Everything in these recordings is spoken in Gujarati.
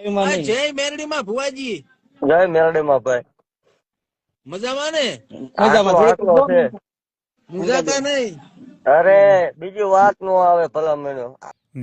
આ જય મેરડી માં ભુવાજી જય મેરડી માં ભાઈ મજામાં ને? આટલો છે. મુંજાતા નહીં. અરે બીજી વાત નો આવે ભલામણો.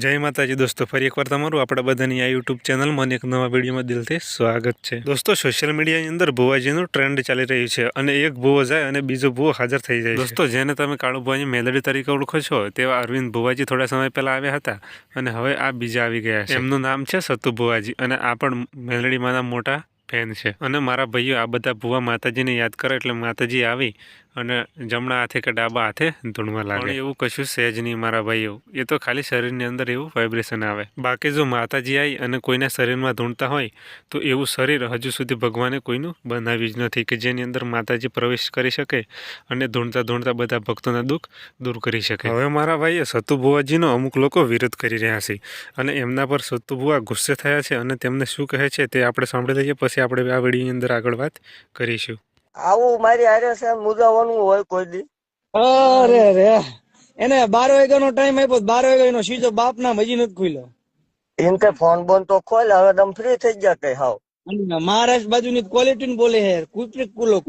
જય માતાજી દોસ્તો, ફરી એકવાર તમારું આપણા બધાની આ યુટ્યુબ ચેનલમાં એક નવા વિડીયોમાં દિલથી સ્વાગત છે. દોસ્તો, સોશિયલ મીડિયાની અંદર ભુવાજીનું ટ્રેન્ડ ચાલી રહ્યું છે અને એક ભુવો જાય અને બીજો ભુવો હાજર થઈ જાય. દોસ્તો, જેને તમે કાળુ ભુવાની મેલડી તરીકે ઓળખો છો તેવા અરવિંદ ભુવાજી થોડા સમય પહેલા આવ્યા હતા અને હવે આ બીજા આવી ગયા છે. એમનું નામ છે સતુ ભુવાજી અને આ પણ મેલડી માના મોટા ફેન છે. અને મારા ભાઈઓ આ બધા ભુવા માતાજીને યાદ કરે એટલે માતાજી આવી અને જમણા હાથે કે ડાબા હાથે ધૂણવા લાગે. પણ એવું કશું સહેજ નહીં મારા ભાઈઓ, એ તો ખાલી શરીરની અંદર એવું વાઇબ્રેશન આવે. બાકી જો માતાજી આવી અને કોઈના શરીરમાં ધૂણતા હોય તો એવું શરીર હજુ સુધી ભગવાને કોઈનું બનાવ્યું જ નથી કે જેની અંદર માતાજી પ્રવેશ કરી શકે અને ધૂણતા ધૂણતા બધા ભક્તોના દુઃખ દૂર કરી શકે. હવે મારા ભાઈએ સતુ ભુવાજીનો અમુક લોકો વિરોધ કરી રહ્યા છે અને એમના પર સતુ ભુવા ગુસ્સે થયા છે અને તેમને શું કહે છે તે આપણે સાંભળી લઈએ, પછી આપણે આ વિડીયોની અંદર આગળ વાત કરીશું. આવું મારી હારે છે મુજાવાનું હોય કોઈ દી? અરે રે, એને 12 વાગ્યાનો ટાઈમ આપ્યો, 12 વાગ્યાનો સીધો બાપ નામ હજી નથી ખુલ્યો. એમ કે ફોન બોન તો ખોલ, હવે તમે ફ્રી થઈ ગયા કઈ હાવ. महाराष्ट्र बाजू ની क्वालिटी बोले है कुछ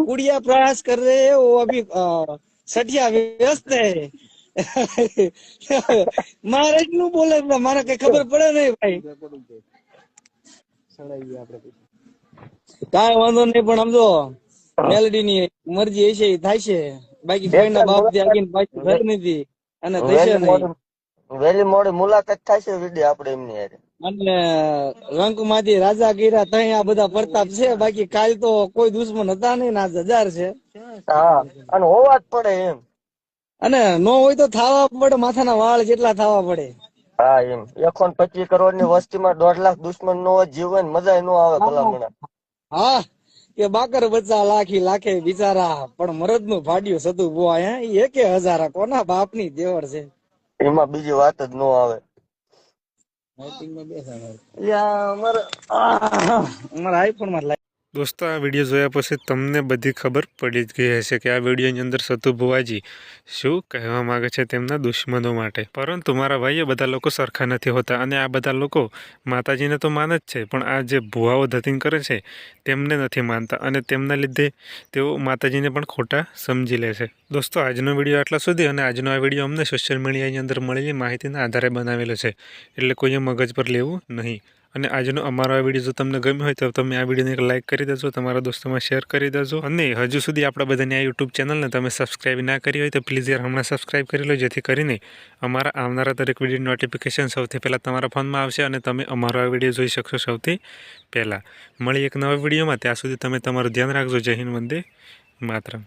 कुड़िया प्रयास कर रहे हैं वो अभी सठिया व्यस्त है महाराष्ट्र નું બોલે મારા કઈ ખબર પડે નહીં ભાઈ. કાંઈ વાંધો નહીં, પણ સમજો મેલડી ની મરજી હશે એ થાય છે, બાકી કોઈના બાપ થી આગળ પાછું ઘર નથી અને થશે નહીં. વેલી મોડી મુલાકાત થાય છે વિડી આપણે એમની હારે. અને રંકમાંથી રાજા ગીરા ત્યાં આ બધા પ્રતાપ છે, બાકી કાલ તો કોઈ દુશ્મન હતા નહીં, ના હજાર છે. હા, અને હોવા જ પડે એમ. અને નો હોય તો થાવા પડે, માથાના વાળ જેટલા થાવા પડે. હા એમ 125 કરોડ ની વસ્તીમાં 1.5 લાખ દુશ્મન નો જીવન મજા નો આવે ભલામણા. હા, કે બાકર બચ્ચા લાખી લાખે બિચારા, પણ મરદ નું ભાડ્યું સતુ ભુવા એકે હજારા કોના બાપ ની દેવર છે. એમાં બીજી વાત જ નો આવે. અમારા આઈફોન માં દોસ્તો, આ વિડીયો જોયા પછી તમને બધી ખબર પડી જ ગઈ હશે કે આ વિડીયોની અંદર સતુ ભુવાજી શું કહેવા માંગે છે તેમના દુશ્મનો માટે. પરંતુ મારા ભાઈઓ, બધા લોકો સરખા નથી હોતા અને આ બધા લોકો માતાજીને તો માને જ છે, પણ આ જે ભુવાઓ ધતિંગ કરે છે તેમને નથી માનતા અને તેમના લીધે તેઓ માતાજીને પણ ખોટા સમજી લે છે. દોસ્તો, આજનો વિડીયો આટલા સુધી, અને આજનો આ વિડીયો અમને સોશિયલ મીડિયાની અંદર મળેલી માહિતીના આધારે બનાવેલો છે, એટલે કોઈએ મગજ પર લેવું નહીં. અને આજનો અમારો આ વિડીયો જો તમને ગમ્યો હોય તો તમે આ વિડીયોને એક લાઇક કરી દેજો, તમારા દોસ્તોમાં શેર કરી દેજો, અને હજુ સુધી આપણા બધાની આ યુટ્યુબ ચેનલને તમે સબસ્ક્રાઇબ ના કરી હોય તો પ્લીઝ યાર હમણાં સબસ્ક્રાઇબ કરી લો, જેથી કરીને અમારા આવનારા દરેક વિડીયો નોટિફિકેશન સૌથી પહેલાં તમારા ફોનમાં આવશે અને તમે અમારો આ વિડીયો જોઈ શકશો સૌથી પહેલાં. મળી એક નવા વિડીયોમાં, ત્યાં સુધી તમે તમારું ધ્યાન રાખજો. જય હિન્દ, વંદે માતરમ.